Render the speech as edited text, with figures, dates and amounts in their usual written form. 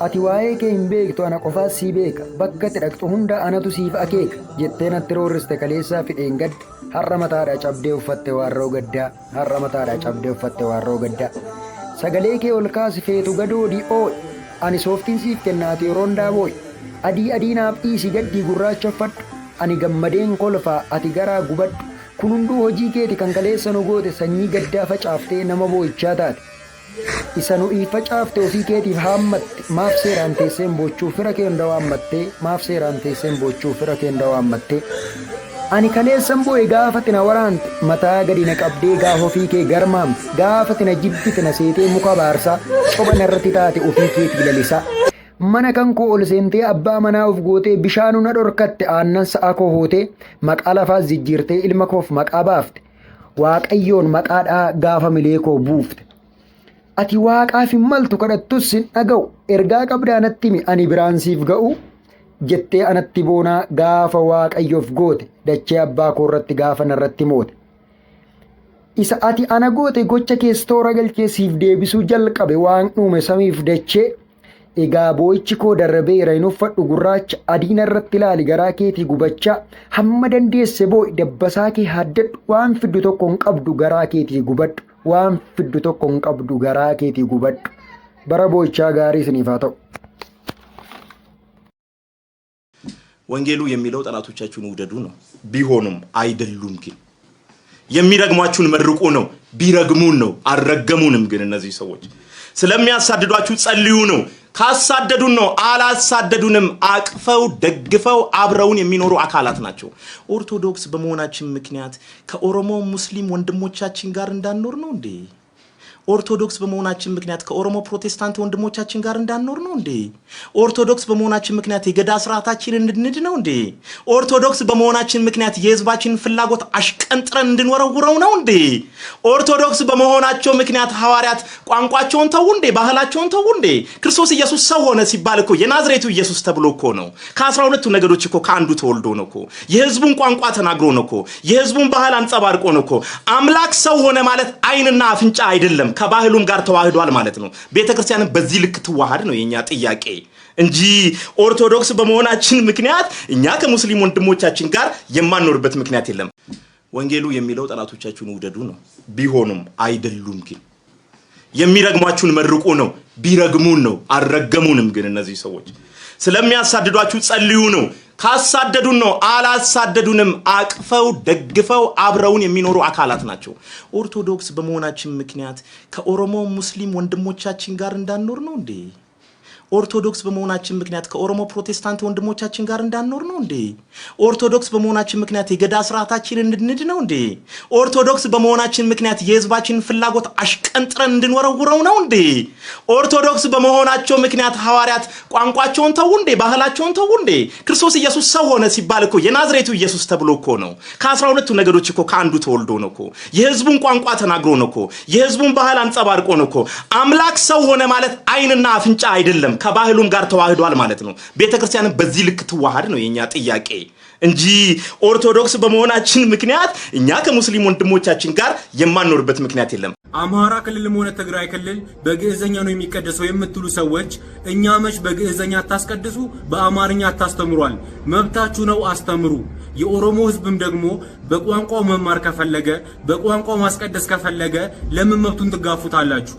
ati waa'ee kee hin beektu ana qofaa sii beeka bakka dhaqxu hunda anatu siif akeeka jettee natti roorriste kaleessaa fidheen gadda har'a mataadhaa cabdee uffatte waarroo gaddaa har'a mataadhaa cabdee uffatte waarroo gaddaa sagalee kee ol kaasi feetu gadoodii ooy ani sooftiin siif kennaati yeroon daabooy adii naaf dhiisi gaddii gurraacha uffadhu ani gammadeen kolfaa ati garaa gubadhu kun hunduu hojii keeti kan kaleessa nu goote sanyii gaddaa facaaftee nama boo'ichaa taate isa nu facaafte ofii keetiif haammatte maaf seeraan teesseen boochuu fira kee hunda waammattee maaf seeraan teesseen boochuu fira kee hunda waammattee ani kaleessan boo'e gaafati na waraante mataa gadi na qabdee gaafa ofii kee garmaamte gaafati na jibbite na seetee muka baarsaa coba narratti taate ofii keetii lalisaa mana kan koo ol seentee abbaa manaa of gootee bishaanuu na dhorkatte aannan sa'a koo hootee maqaa lafaas jijjiirtee ilma koof maqaa baafte waaqayyoon maqaadhaa gaafa milee koo buufte ati waaqaaf hin maltu kadhattus hin dhaga'u ergaa qabdaa natti himi ani biraan siif ga'u jettee anatti boonaa gaafa waaqayyoof goote dachee abbaa koo irratti gaafa narratti moote isa ati ana goote gocha keessa toora galchee siif deebisuu jalqabe waan uume samiif dachee egaa boo'ichi koo darbeera hin uffadhu gurraacha adiina irratti ilaali garaa keetii gubachaa hamma dandeesse boo'i dabbasaa kee haaddadhu waan fiddu tokko hin qabdu garaa keetii gubadhu waan fiddu tokko hin qabdu garaa keetii gubadhu bara boo'ichaa gaarii isiniif haa ta'u ወንጌሉ የሚለው ጠላቶቻችሁን ውደዱ ነው ቢሆንም አይደሉም ግን የሚረግሟችሁን መርቁ ነው ቢረግሙን ነው አልረገሙንም ግን እነዚህ ሰዎች ስለሚያሳድዷችሁ ጸልዩ ነው ካሳደዱን ነው አላሳደዱንም አቅፈው ደግፈው አብረውን የሚኖሩ አካላት ናቸው ኦርቶዶክስ በመሆናችን ምክንያት ከኦሮሞ ሙስሊም ወንድሞቻችን ጋር እንዳንኖር ነው እንዴ ኦርቶዶክስ በመሆናችን ምክንያት ከኦሮሞ ፕሮቴስታንት ወንድሞቻችን ጋር እንዳንኖር ነው እንዴ ኦርቶዶክስ በመሆናችን ምክንያት የገዳ ስርዓታችንን እንድንድ ነው እንዴ ኦርቶዶክስ በመሆናችን ምክንያት የህዝባችንን ፍላጎት አሽቀንጥረን እንድንወረውረው ነው እንዴ ኦርቶዶክስ በመሆናቸው ምክንያት ሐዋርያት ቋንቋቸውን ተው እንዴ ባህላቸውን ተው እንዴ ክርስቶስ ኢየሱስ ሰው ሆነ ሲባል እኮ የናዝሬቱ ኢየሱስ ተብሎ እኮ ነው ከ12ቱ ነገዶች እኮ ከአንዱ ተወልዶ ነው እኮ የህዝቡን ቋንቋ ተናግሮ ነው እኮ የህዝቡን ባህል አንጸባርቆ ነው እኮ አምላክ ሰው ሆነ ማለት አይንና አፍንጫ አይደለም ከባህሉም ጋር ተዋህዷል ማለት ነው ቤተክርስቲያንን በዚህ ልክ ተዋሃድ ነው የኛ ጥያቄ እንጂ ኦርቶዶክስ በመሆናችን ምክንያት እኛ ከሙስሊም ወንድሞቻችን ጋር የማንኖርበት ምክንያት የለም ወንጌሉ የሚለው ጠላቶቻችሁን ውደዱ ነው ቢሆንም አይደሉም ግን የሚረግሟችሁን መርቁ ነው ቢረግሙን ነው አልረገሙንም ግን እነዚህ ሰዎች ስለሚያሳድዷችሁ ጸልዩ ነው ካሳደዱን ነው አላሳደዱንም አቅፈው ደግፈው አብረውን የሚኖሩ አካላት ናቸው ኦርቶዶክስ በመሆናችን ምክንያት ከኦሮሞ ሙስሊም ወንድሞቻችን ጋር እንዳንኖር ነው እንዴ ኦርቶዶክስ በመሆናችን ምክንያት ከኦሮሞ ፕሮቴስታንት ወንድሞቻችን ጋር እንዳንኖር ነው እንዴ ኦርቶዶክስ በመሆናችን ምክንያት የገዳ ስርዓታችንን እንድንድ ነው እንዴ ኦርቶዶክስ በመሆናችን ምክንያት የህዝባችንን ፍላጎት አሽቀንጥረን እንድንወረውረው ነው እንዴ ኦርቶዶክስ በመሆናቸው ምክንያት ሐዋርያት ቋንቋቸውን ተው እንዴ ባህላቸውን ተው እንዴ ክርስቶስ ኢየሱስ ሰው ሆነ ሲባል እኮ የናዝሬቱ ኢየሱስ ተብሎ እኮ ነው ከ12ቱ ነገዶች እኮ ከአንዱ ተወልዶ ነው እኮ የህዝቡን ቋንቋ ተናግሮ ነው እኮ የህዝቡን ባህል አንጸባርቆ ነው እኮ አምላክ ሰው ሆነ ማለት አይንና አፍንጫ አይደለም ከባህሉም ጋር ተዋህዷል ማለት ነው ቤተክርስቲያንን በዚህ ልክ ተዋሃድ ነው የኛ ጥያቄ እንጂ ኦርቶዶክስ በመሆናችን ምክንያት እኛ ከሙስሊም ወንድሞቻችን ጋር የማንኖርበት ምክንያት የለም አማራ ክልልም ሆነ ትግራይ ክልል በግዕዘኛ ነው የሚቀደሰው የምትሉ ሰዎች እኛ መች በግዕዘኛ አታስቀድሱ በአማርኛ አታስተምሯል መብታችሁ ነው አስተምሩ የኦሮሞ ህዝብም ደግሞ በቋንቋው መማር ከፈለገ በቋንቋው ማስቀደስ ከፈለገ ለምን መብቱን ትጋፉታላችሁ